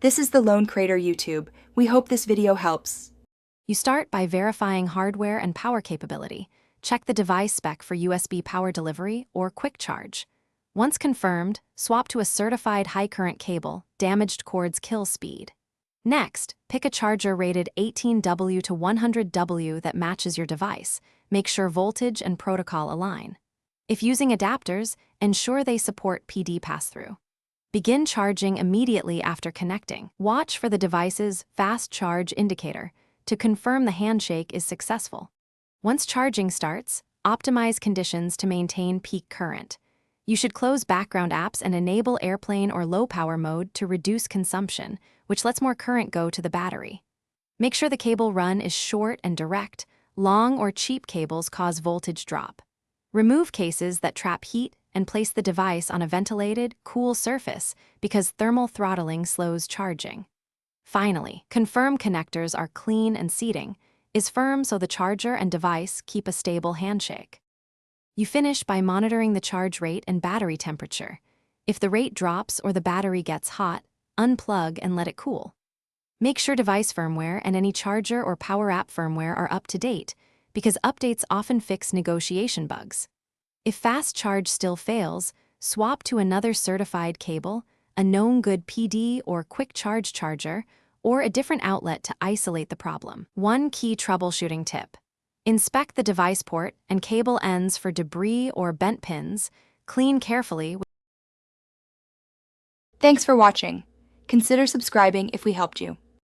This is the Lone Crater YouTube. We hope this video helps. You start by verifying hardware and power capability. Check the device spec for USB power delivery or quick charge. Once confirmed, swap to a certified high-current cable. Damaged cords kill speed. Next, pick a charger rated 18W to 100W that matches your device. Make sure voltage and protocol align. If using adapters, ensure they support PD pass-through. Begin charging immediately after connecting. Watch for the device's fast charge indicator to confirm the handshake is successful. Once charging starts, optimize conditions to maintain peak current. You should close background apps and enable airplane or low-power mode to reduce consumption, which lets more current go to the battery. Make sure the cable run is short and direct. Long or cheap cables cause voltage drop. Remove cases that trap heat and place the device on a ventilated, cool surface because thermal throttling slows charging. Finally, confirm connectors are clean and seating is firm so the charger and device keep a stable handshake. You finish by monitoring the charge rate and battery temperature. If the rate drops or the battery gets hot, unplug and let it cool. Make sure device firmware and any charger or power app firmware are up to date because updates often fix negotiation bugs. If fast charge still fails, swap to another certified cable, a known good PD or quick charge charger, or a different outlet to isolate the problem. One key troubleshooting tip: inspect the device port and cable ends for debris or bent pins. Clean carefully. Thanks for watching. Consider subscribing if we helped you.